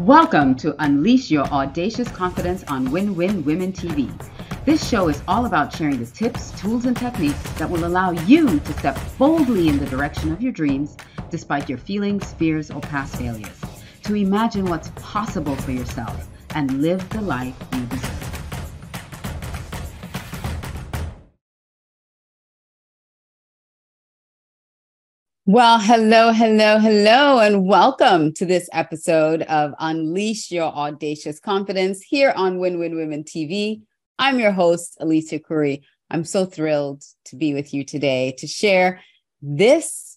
Welcome to Unleash Your Audacious Confidence on Win-Win Women TV. This show is all about sharing the tips, tools, and techniques that will allow you to step boldly in the direction of your dreams despite your feelings, fears, or past failures, to imagine what's possible for yourself and live the life you deserve. Well, hello, and welcome to this episode of Unleash Your Audacious Confidence here on Win-Win Women TV. I'm your host, Alicia Couri. I'm so thrilled to be with you today to share this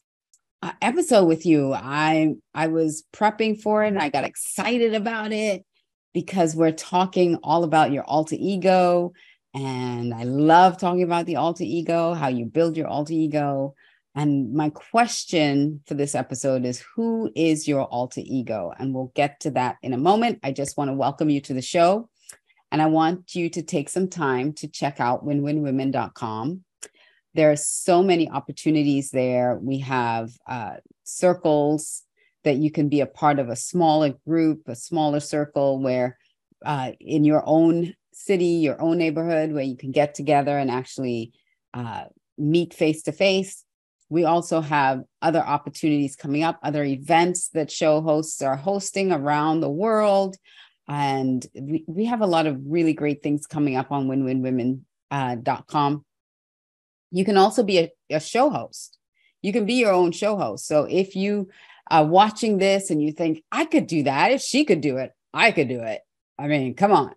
episode with you. I was prepping for it and I got excited about it because we're talking all about your alter ego. And I love talking about the alter ego, how you build your alter ego. And my question for this episode is, who is your alter ego? And we'll get to that in a moment. I just want to welcome you to the show. And I want you to take some time to check out winwinwomen.com. There are so many opportunities there. We have circles that you can be a part of, a smaller group, a smaller circle where in your own city, your own neighborhood, where you can get together and actually meet face to face. We also have other opportunities coming up, other events that show hosts are hosting around the world. And we have a lot of really great things coming up on winwinwomen.com. You can also be a show host. You can be your own show host. So if you are watching this and you think, I could do that, if she could do it, I could do it. I mean, come on.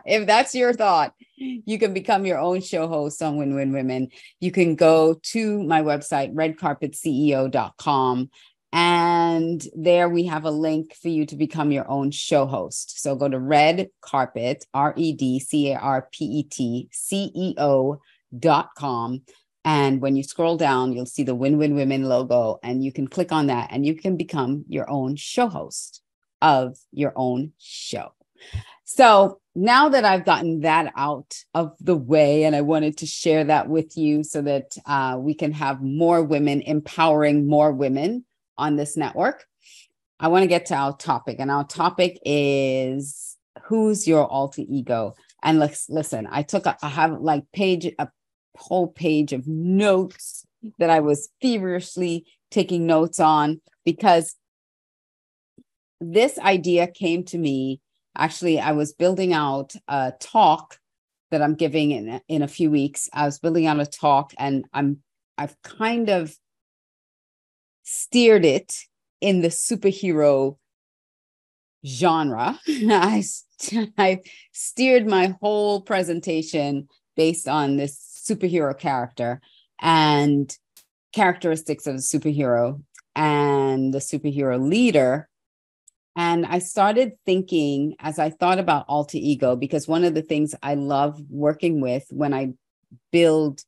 If that's your thought, you can become your own show host on Win-Win Women. You can go to my website, redcarpetceo.com. And there we have a link for you to become your own show host. So go to Red Carpet, redcarpetceo.com. And when you scroll down, you'll see the Win-Win Women logo, and you can click on that and you can become your own show host of your own show. So now that I've gotten that out of the way, and I wanted to share that with you so that we can have more women, empowering more women on this network, I want to get to our topic. And our topic is, who's your alter ego? And listen, I have like a whole page of notes that I was feverishly taking notes on, because this idea came to me. Actually, I was building out a talk that I'm giving in a few weeks. I was building out a talk, and I've kind of steered it in the superhero genre. I steered my whole presentation based on this superhero character and characteristics of the superhero and the superhero leader. And I started thinking, as I thought about alter ego, because one of the things I love working with when I build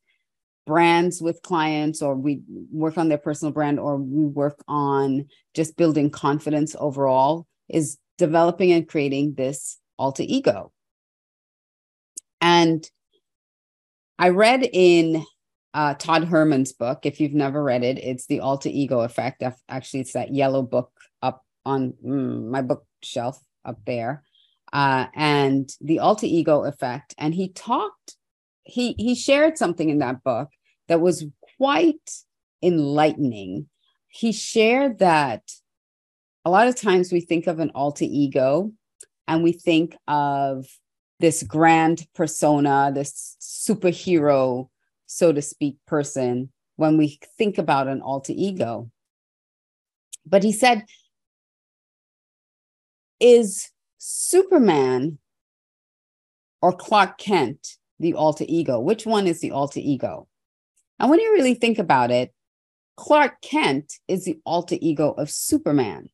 brands with clients, or we work on their personal brand, or we work on just building confidence overall, is developing and creating this alter ego. And I read in Todd Herman's book, if you've never read it, it's The Alter Ego Effect. Actually, it's that yellow book up on my bookshelf up there, and the alter ego effect. And he shared something in that book that was quite enlightening. He shared that a lot of times we think of an alter ego and we think of this grand persona, this superhero, so to speak, person when we think about an alter ego. But he said, is Superman or Clark Kent the alter ego? Which one is the alter ego? And when you really think about it, Clark Kent is the alter ego of Superman,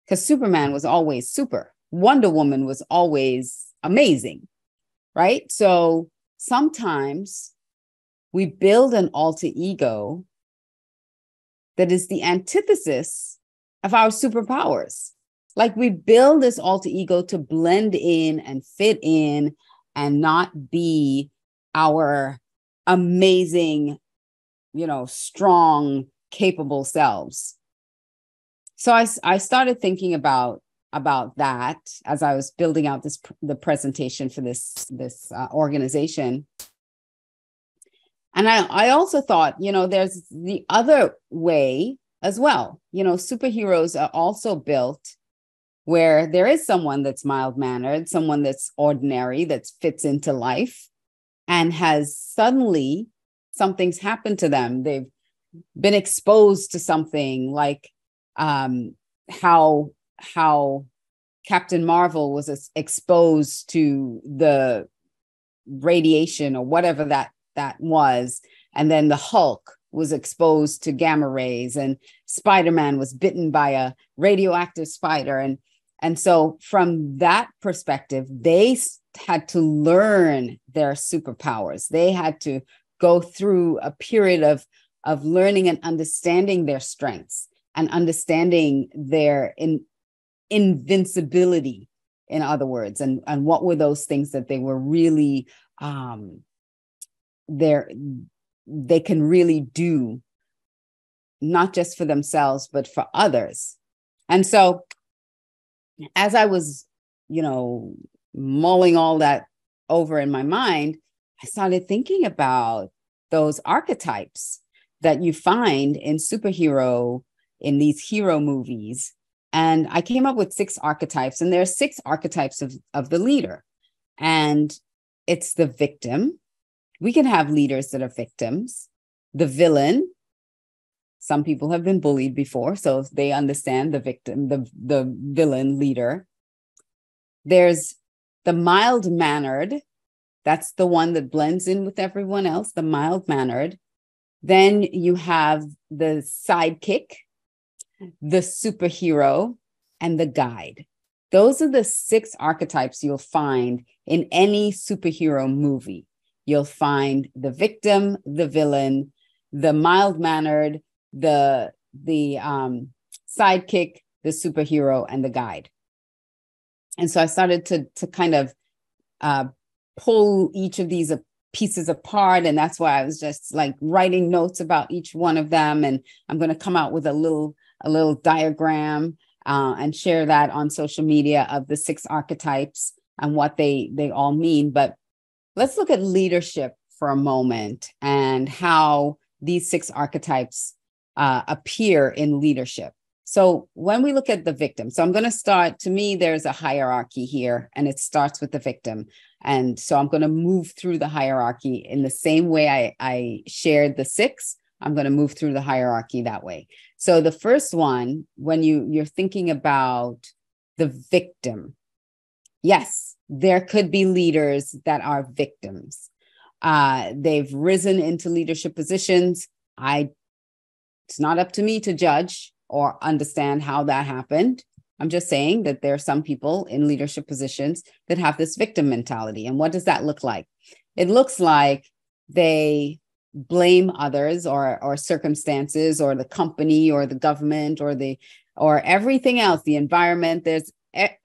because Superman was always super. Wonder Woman was always amazing, right? So sometimes we build an alter ego that is the antithesis of our superpowers. Like, we build this alter ego to blend in and fit in and not be our amazing, strong, capable selves. So I started thinking about about that as I was building out the presentation for this organization. And I also thought, there's the other way as well. Superheroes are also built where there is someone that's mild-mannered, someone that's ordinary, that fits into life, and has suddenly something's happened to them. They've been exposed to something like how Captain Marvel was exposed to the radiation or whatever that was. And then the Hulk was exposed to gamma rays, and Spider-Man was bitten by a radioactive spider. And so from that perspective, they had to learn their superpowers. They had to go through a period of learning and understanding their strengths and understanding their invincibility, in other words, and what were those things that they were really they can really do, not just for themselves, but for others. And so as I was, mulling all that over in my mind, I started thinking about those archetypes that you find in these hero movies. And I came up with 6 archetypes, and there are 6 archetypes of the leader. And it's the victim. We can have leaders that are victims. The villain. Some people have been bullied before, so they understand the victim, the villain leader. There's the mild-mannered. That's the one that blends in with everyone else, the mild-mannered. Then you have the sidekick, the superhero, and the guide. Those are the 6 archetypes you'll find in any superhero movie. You'll find the victim, the villain, the mild-mannered, the sidekick, the superhero, and the guide. And so I started to kind of pull each of these pieces apart. And that's why I was just like writing notes about each one of them. And I'm going to come out with a little diagram and share that on social media of the 6 archetypes and what they all mean. But let's look at leadership for a moment and how these 6 archetypes appear in leadership. So when we look at the victim, so I'm going to start, to me, there's a hierarchy here, and it starts with the victim. And so I'm going to move through the hierarchy in the same way I shared the 6. I'm going to move through the hierarchy that way. So the first one, when you're thinking about the victim, yes, there could be leaders that are victims. They've risen into leadership positions. It's not up to me to judge or understand how that happened. I'm just saying that there are some people in leadership positions that have this victim mentality. And what does that look like? It looks like they blame others or circumstances or the company or the government or everything else, the environment. There's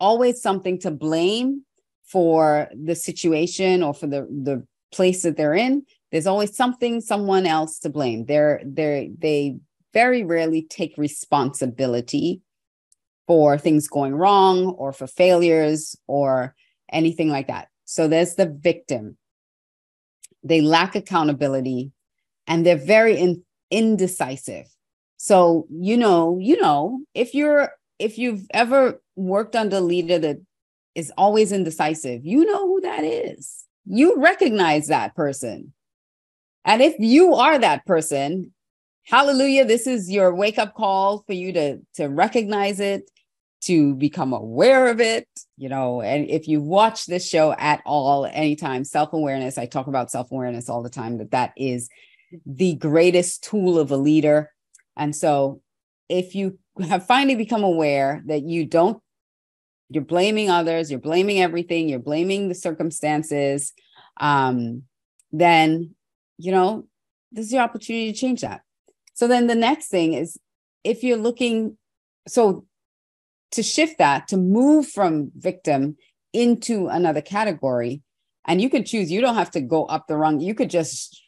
always something to blame for the situation or for the place that they're in. There's always someone else to blame. They very rarely take responsibility for things going wrong or for failures or anything like that. So there's the victim. They lack accountability and they're very indecisive. So, if you've ever worked under a leader that is always indecisive, you know who that is. You recognize that person. And if you are that person, hallelujah, this is your wake-up call for you to recognize it, to become aware of it, and if you watch this show at all, anytime, self-awareness, I talk about self-awareness all the time, that is the greatest tool of a leader. And so if you have finally become aware that you're blaming others, you're blaming everything, you're blaming the circumstances, then, this is your opportunity to change that. So then the next thing is, if you're looking, so to shift that, to move from victim into another category, and you can choose, you don't have to go up the rung. You could just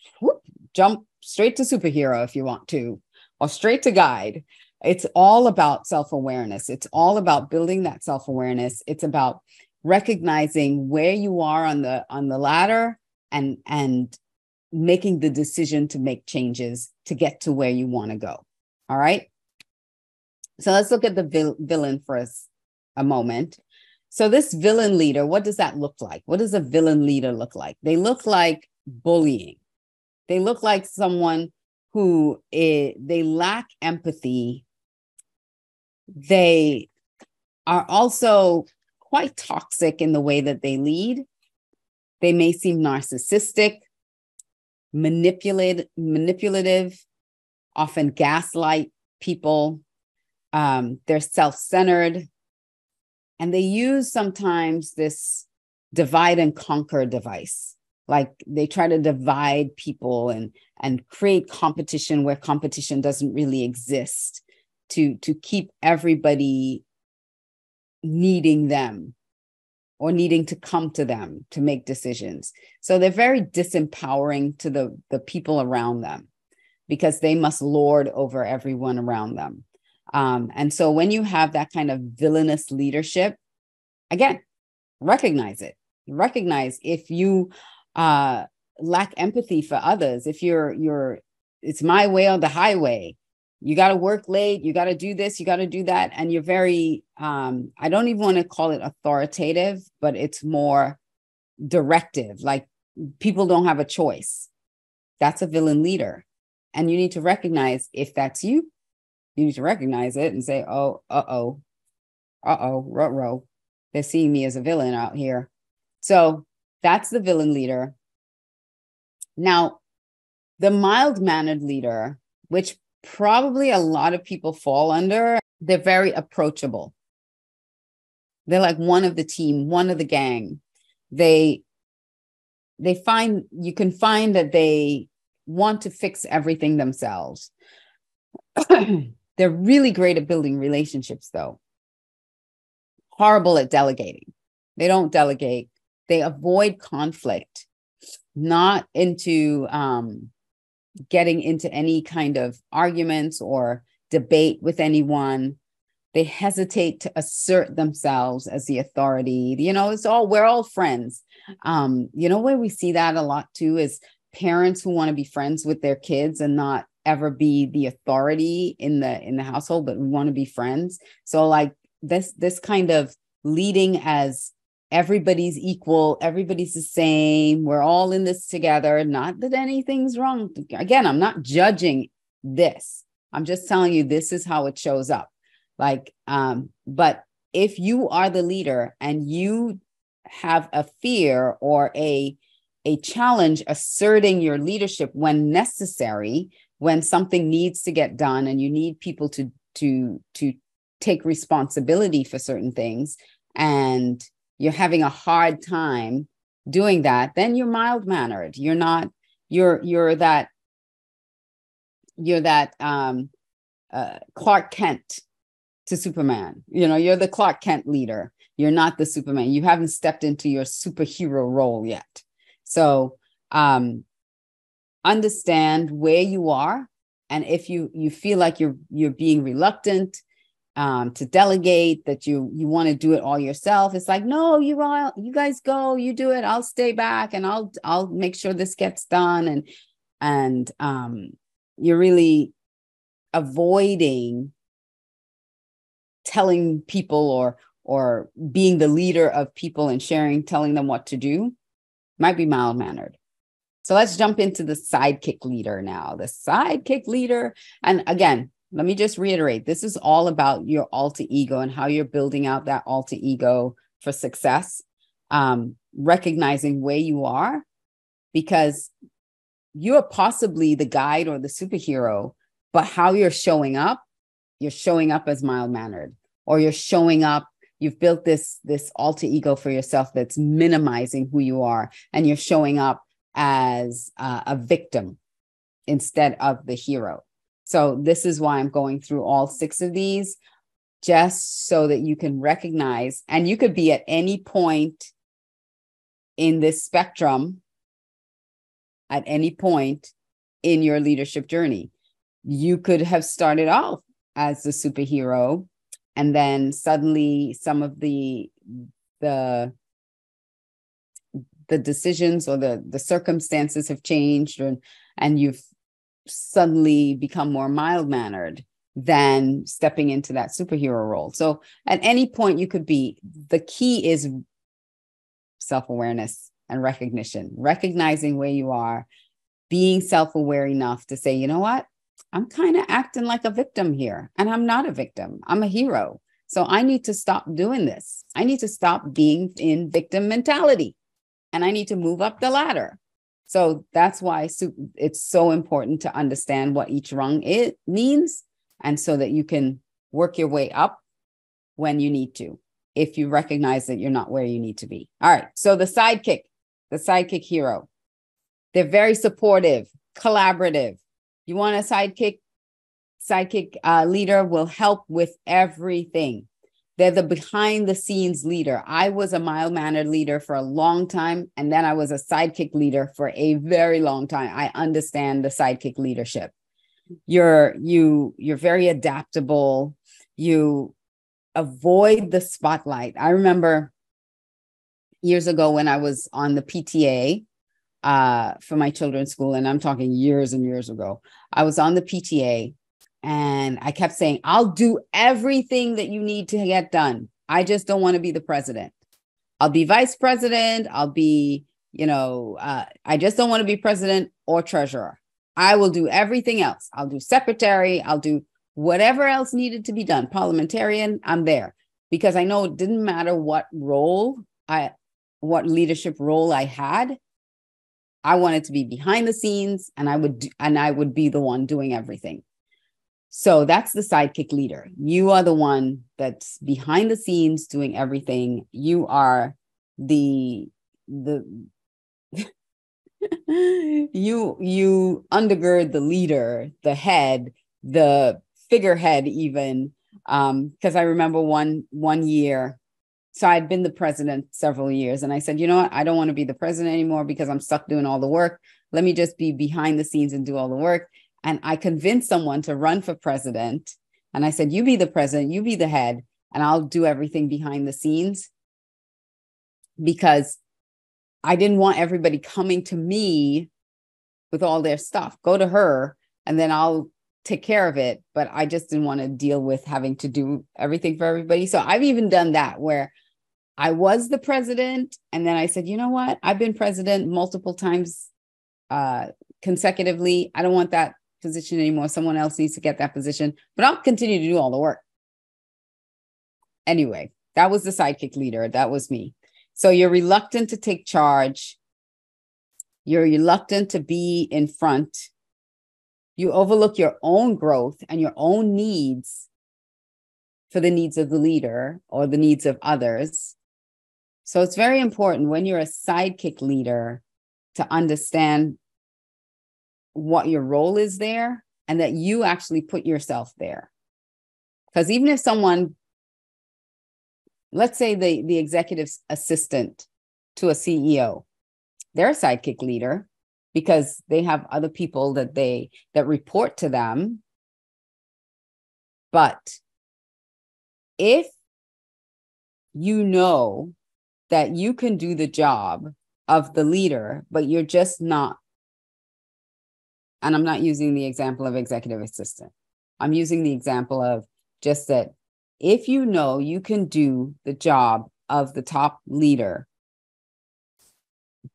jump straight to superhero if you want to, or straight to guide. it's all about self-awareness. It's all about building that self-awareness. It's about recognizing where you are on the ladder and making the decision to make changes to get to where you want to go. All right. So let's look at the villain for a moment. So this villain leader, what does that look like? What does a villain leader look like? They look like bullying. They look like someone who they lack empathy. They are also quite toxic in the way that they lead. They may seem narcissistic, manipulative, often gaslight people. They're self-centered, and they use sometimes this divide and conquer device. Like they try to divide people and create competition where competition doesn't really exist, to keep everybody needing them or needing to come to them to make decisions. So they're very disempowering to the people around them because they must lord over everyone around them. And so when you have that kind of villainous leadership, again, recognize it. Recognize if you lack empathy for others, if you're it's my way or the highway. You got to work late. You got to do this. You got to do that. And you're very, I don't even want to call it authoritative, but it's more directive. Like people don't have a choice. That's a villain leader. And you need to recognize if that's you, you need to recognize it and say, oh, ruh-roh. They're seeing me as a villain out here. So that's the villain leader. Now, the mild-mannered leader, which probably a lot of people fall under, they're very approachable. They're like one of the team, one of the gang. You can find that they want to fix everything themselves. They're really great at building relationships, though. Horrible at delegating. They don't delegate. They avoid conflict, not into getting into any kind of arguments or debate with anyone. They hesitate to assert themselves as the authority. We're all friends. Where we see that a lot too is parents who want to be friends with their kids and not ever be the authority in the household, but we want to be friends. So like this kind of leading as everybody's equal, everybody's the same, we're all in this together, not that anything's wrong. Again, I'm not judging this. I'm just telling you this is how it shows up. Like, but if you are the leader and you have a fear or a challenge asserting your leadership when necessary, when something needs to get done and you need people to take responsibility for certain things, and you're having a hard time doing that, then you're mild-mannered. You're that Clark Kent to Superman. You're the Clark Kent leader. You're not the Superman. You haven't stepped into your superhero role yet. So understand where you are. And if you feel like you're being reluctant to delegate, that you want to do it all yourself, it's like, no, you guys go, you do it. I'll stay back and I'll make sure this gets done. And you're really avoiding telling people or being the leader of people and telling them what to do. Might be mild-mannered. So let's jump into the sidekick leader now. The sidekick leader. And again, let me just reiterate, this is all about your alter ego and how you're building out that alter ego for success. Recognizing where you are, because you're possibly the guide or the superhero, but how you're showing up as mild-mannered, or you've built this alter ego for yourself that's minimizing who you are, and you're showing up as a victim instead of the hero. So this is why I'm going through all 6 of these, just so that you can recognize, and you could be at any point in this spectrum, at any point in your leadership journey. You could have started off as the superhero, and then suddenly some of the decisions or the circumstances have changed, and you've suddenly become more mild-mannered than stepping into that superhero role. So at any point you could be, the key is self-awareness and recognition, recognizing where you are, being self-aware enough to say, you know what, I'm kind of acting like a victim here, and I'm not a victim, I'm a hero. So I need to stop doing this. I need to stop being in victim mentality, and I need to move up the ladder. So that's why it's so important to understand what each rung means, and so that you can work your way up when you need to, if you recognize that you're not where you need to be. All right. So the sidekick hero, they're very supportive, collaborative. You want a sidekick leader will help with everything. They're the behind the scenes leader. I was a mild-mannered leader for a long time, and then I was a sidekick leader for a very long time. I understand the sidekick leadership. You're very adaptable. You avoid the spotlight. I remember years ago when I was on the PTA for my children's school, and I'm talking years and years ago, I was on the PTA. And I kept saying, I'll do everything that you need to get done. I just don't want to be the president. I'll be vice president. I'll be, I just don't want to be president or treasurer. I will do everything else. I'll do secretary. I'll do whatever else needed to be done. Parliamentarian, I'm there. Because I know it didn't matter what leadership role I had. I wanted to be behind the scenes, and I would be the one doing everything. So that's the sidekick leader. You are the one that's behind the scenes doing everything. You are you undergird the leader, the head, the figurehead even. Because I remember one year, so I'd been the president several years, and I said, you know what? I don't want to be the president anymore because I'm stuck doing all the work. Let me just be behind the scenes and do all the work. And I convinced someone to run for president. And I said, you be the president, you be the head, and I'll do everything behind the scenes. Because I didn't want everybody coming to me with all their stuff. Go to her, and then I'll take care of it. But I just didn't want to deal with having to do everything for everybody. So I've even done that where I was the president. And then I said, you know what? I've been president multiple times consecutively. I don't want that position anymore. Someone else needs to get that position, but I'll continue to do all the work. Anyway, that was the sidekick leader. That was me. So you're reluctant to take charge. You're reluctant to be in front. You overlook your own growth and your own needs for the needs of the leader or the needs of others. So it's very important when you're a sidekick leader to understand what your role is there, and that you actually put yourself there. Because even if someone, let's say the executive assistant to a CEO, they're a sidekick leader because they have other people that report to them. But if you know that you can do the job of the leader, but you're just not, and I'm not using the example of executive assistant. I'm using the example of just that if you know you can do the job of the top leader,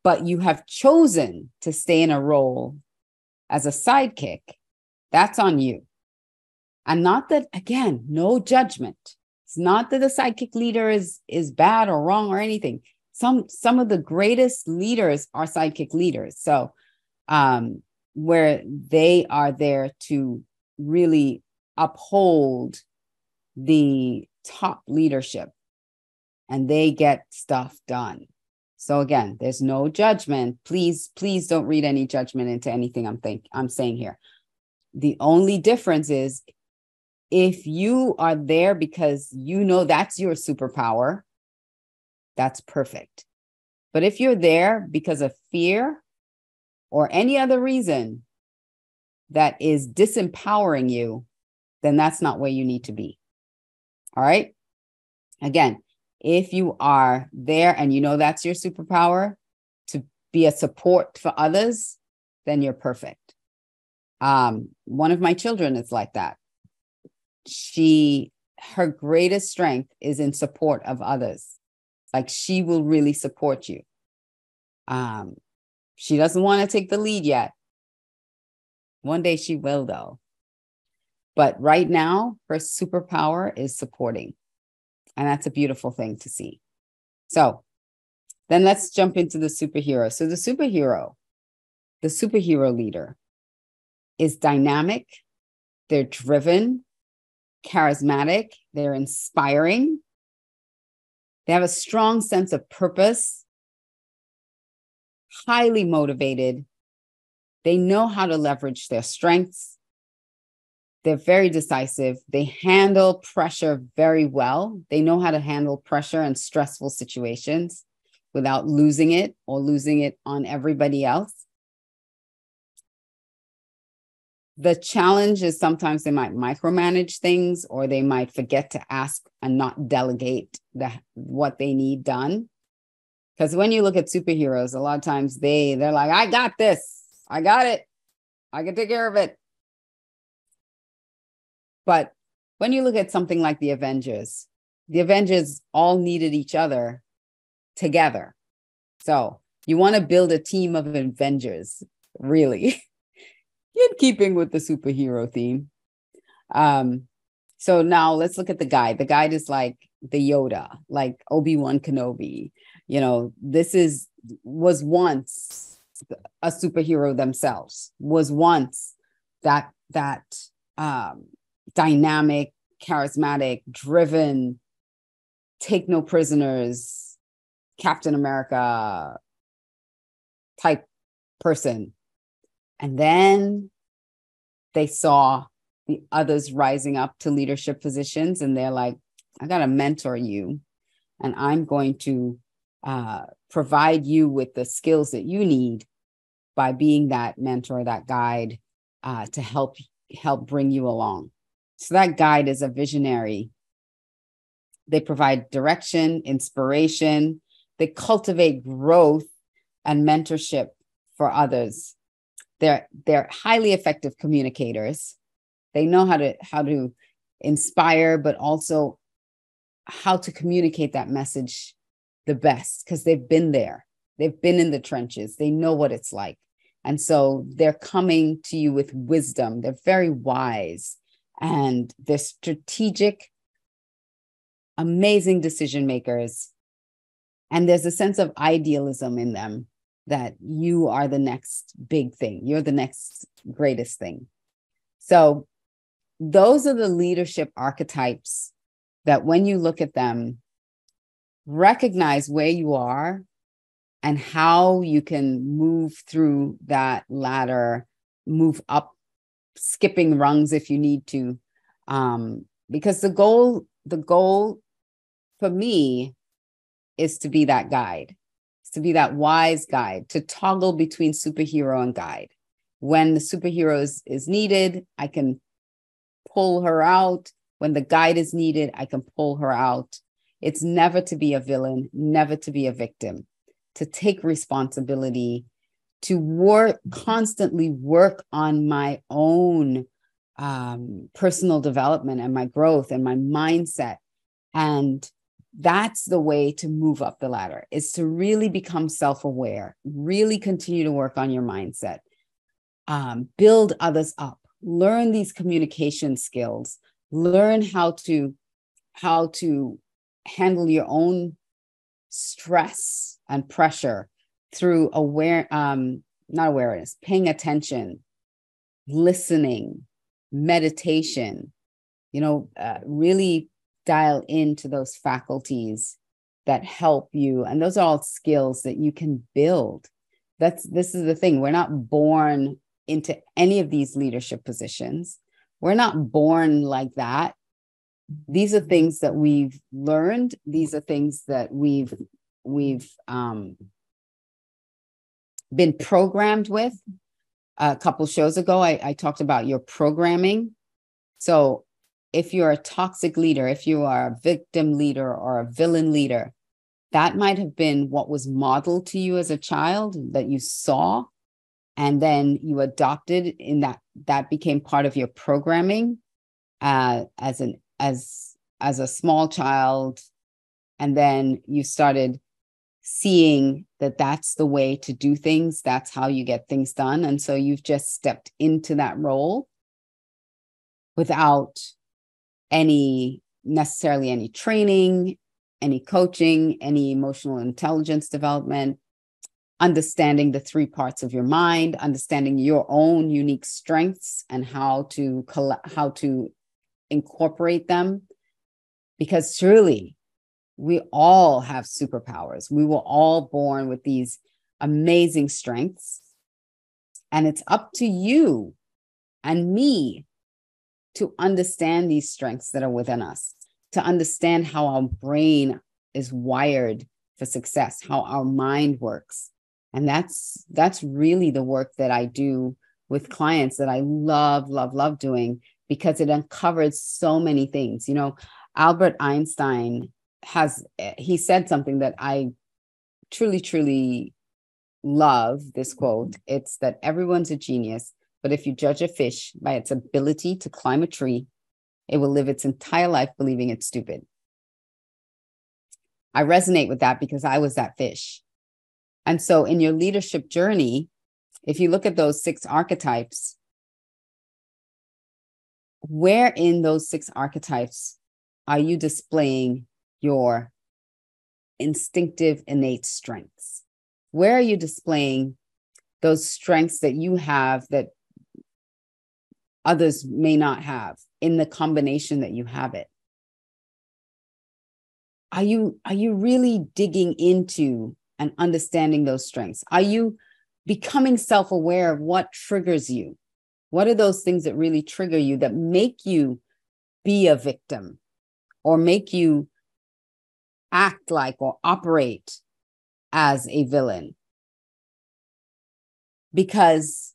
but you have chosen to stay in a role as a sidekick, that's on you. And not that, again, no judgment. It's not that the sidekick leader is bad or wrong or anything. Some of the greatest leaders are sidekick leaders. So, where they are there to really uphold the top leadership and they get stuff done. So again, there's no judgment. Please don't read any judgment into anything I'm saying here. The only difference is if you are there because you know that's your superpower, that's perfect. But if you're there because of fear or any other reason that is disempowering you, then that's not where you need to be. All right. Again, if you are there and you know that's your superpower, to be a support for others, then you're perfect. One of my children is like that. Her greatest strength is in support of others. Like, she will really support you. She doesn't want to take the lead yet. One day she will, though. But right now, her superpower is supporting. And that's a beautiful thing to see. So then let's jump into the superhero. So the superhero leader is dynamic. They're driven, charismatic. They're inspiring. They have a strong sense of purpose, highly motivated. They know how to leverage their strengths. They're very decisive. They handle pressure very well. They know how to handle pressure and stressful situations without losing it or losing it on everybody else. The challenge is sometimes they might micromanage things, or they might forget to ask and not delegate what they need done. Because when you look at superheroes, a lot of times they're like, I got this. I got it. I can take care of it. But when you look at something like the Avengers all needed each other together. So you want to build a team of Avengers, really, in keeping with the superhero theme. So now let's look at the guide. The guide is like the Yoda, like Obi-Wan Kenobi. You know, was once a superhero themselves, was once that dynamic, charismatic, driven, take no prisoners, Captain America type person. And then they saw the others rising up to leadership positions, and they're like, I got to mentor you, and I'm going to provide you with the skills that you need by being that mentor, that guide, to help bring you along. So that guide is a visionary. They provide direction, inspiration. They cultivate growth and mentorship for others. They're highly effective communicators. They know how to inspire, but also how to communicate that message the best, because they've been there. They've been in the trenches. They know what it's like. And so they're coming to you with wisdom. They're very wise, and they're strategic, amazing decision makers. And there's a sense of idealism in them, that you are the next big thing. You're the next greatest thing. So those are the leadership archetypes that, when you look at them, recognize where you are and how you can move through that ladder, move up, skipping rungs if you need to. Because the goal for me is to be that guide, to be that wise guide, to toggle between superhero and guide. When the superhero is needed, I can pull her out. When the guide is needed, I can pull her out. It's never to be a villain, never to be a victim, to take responsibility, to constantly work on my own personal development and my growth and my mindset. And that's the way to move up the ladder, is to really become self-aware, really continue to work on your mindset, build others up, learn these communication skills, learn how to handle your own stress and pressure through paying attention, listening, meditation, really dial into those faculties that help you. And those are all skills that you can build. This is the thing. We're not born into any of these leadership positions. We're not born like that. These are things that we've learned. These are things that we've been programmed with. A couple shows ago, I talked about your programming. So if you're a toxic leader, if you are a victim leader or a villain leader, that might have been what was modeled to you as a child that you saw, and then you adopted in that became part of your programming as a small child, and then you started seeing that that's the way to do things, that's how you get things done, and so you've just stepped into that role without necessarily any training, any coaching, any emotional intelligence development, understanding the three parts of your mind, understanding your own unique strengths and how to incorporate them. Because surely we all have superpowers. We were all born with these amazing strengths. And it's up to you and me to understand these strengths that are within us, to understand how our brain is wired for success, how our mind works. And that's really the work that I do with clients that I love, love, love doing, because it uncovers so many things. You know, Albert Einstein he said something that I truly, truly love, this quote. It's that everyone's a genius, but if you judge a fish by its ability to climb a tree, it will live its entire life believing it's stupid. I resonate with that because I was that fish. And so in your leadership journey, if you look at those 6 archetypes, where in those 6 archetypes are you displaying your instinctive, innate strengths? Where are you displaying those strengths that you have that others may not have in the combination that you have it? Are you really digging into and understanding those strengths? Are you becoming self-aware of what triggers you? What are those things that really trigger you, that make you be a victim or make you act like or operate as a villain? Because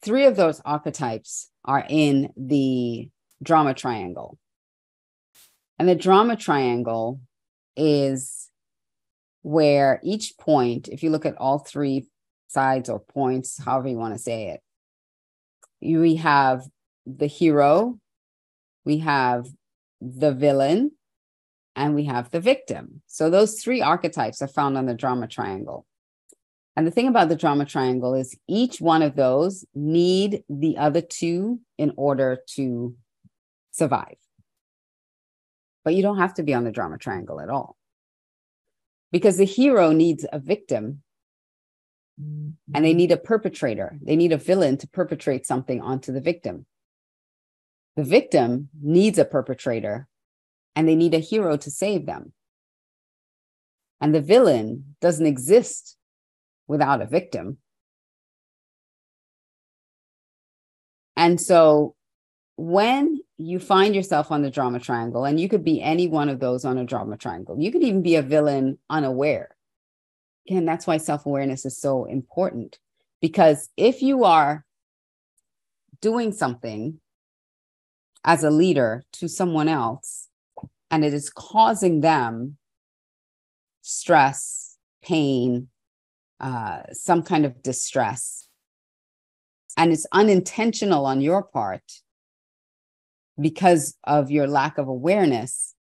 3 of those archetypes are in the drama triangle. And the drama triangle is where each point, if you look at all 3 sides or points, however you want to say it, we have the hero, we have the villain, and we have the victim. So those 3 archetypes are found on the drama triangle. And the thing about the drama triangle is each one of those need the other 2 in order to survive. But you don't have to be on the drama triangle at all. Because the hero needs a victim and they need a perpetrator. They need a villain to perpetrate something onto the victim. The victim needs a perpetrator and they need a hero to save them. And the villain doesn't exist without a victim. And so when you find yourself on the drama triangle, and you could be any one of those on a drama triangle, you could even be a villain unaware. Again, that's why self-awareness is so important, because if you are doing something as a leader to someone else and it is causing them stress, pain, some kind of distress, and it's unintentional on your part because of your lack of awareness,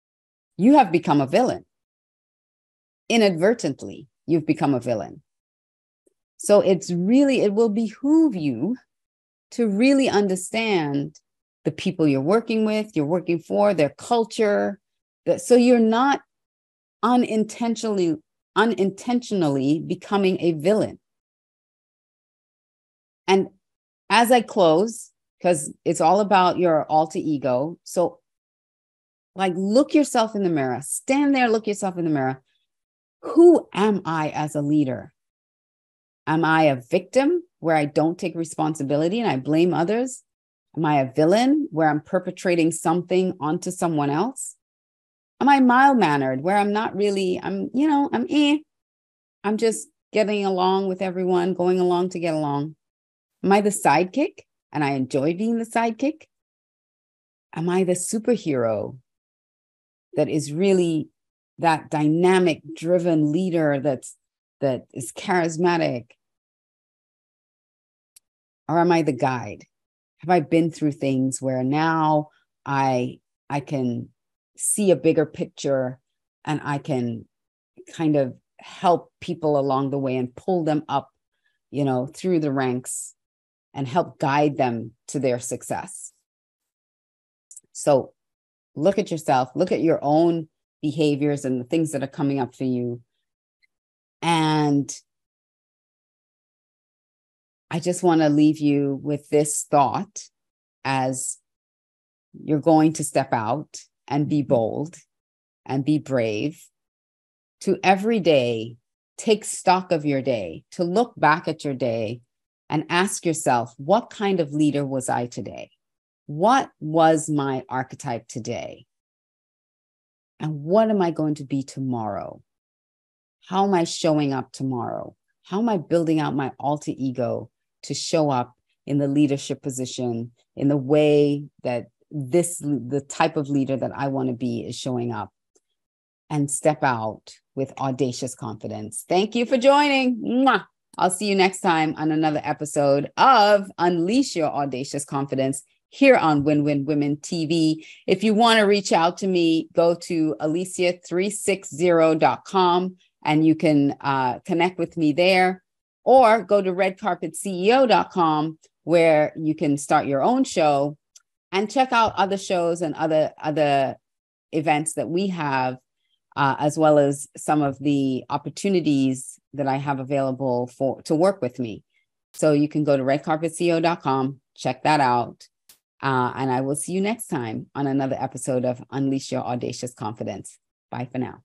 you have become a villain. Inadvertently, you've become a villain. So it will behoove you to really understand the people you're working with, you're working for, their culture, so you're not unintentionally becoming a villain. And as I close, because it's all about your alter ego, so like look yourself in the mirror, stand there, look yourself in the mirror. Who am I as a leader? Am I a victim where I don't take responsibility and I blame others? Am I a villain where I'm perpetrating something onto someone else? Am I mild-mannered where I'm not really, I'm just getting along with everyone, going along to get along? Am I the sidekick and I enjoy being the sidekick? Am I the superhero that is really that dynamic, driven leader that is charismatic? Or am I the guide? Have I been through things where now I can see a bigger picture and I can kind of help people along the way and pull them up, through the ranks and help guide them to their success? So look at yourself, look at your own behaviors and the things that are coming up for you. And I just want to leave you with this thought as you're going to step out and be bold and be brave, to every day take stock of your day, to look back at your day and ask yourself, what kind of leader was I today? What was my archetype today? And what am I going to be tomorrow? How am I showing up tomorrow? How am I building out my alter ego to show up in the leadership position in the way that the type of leader that I want to be is showing up, and step out with audacious confidence? Thank you for joining. Mwah! I'll see you next time on another episode of Unleash Your Audacious Confidence here on Win Win Women TV. If you want to reach out to me, go to alicia360.com and you can connect with me there, or go to redcarpetceo.com where you can start your own show and check out other shows and other events that we have, as well as some of the opportunities that I have available to work with me. So you can go to redcarpetceo.com, check that out. And I will see you next time on another episode of Unleash Your Audacious Confidence. Bye for now.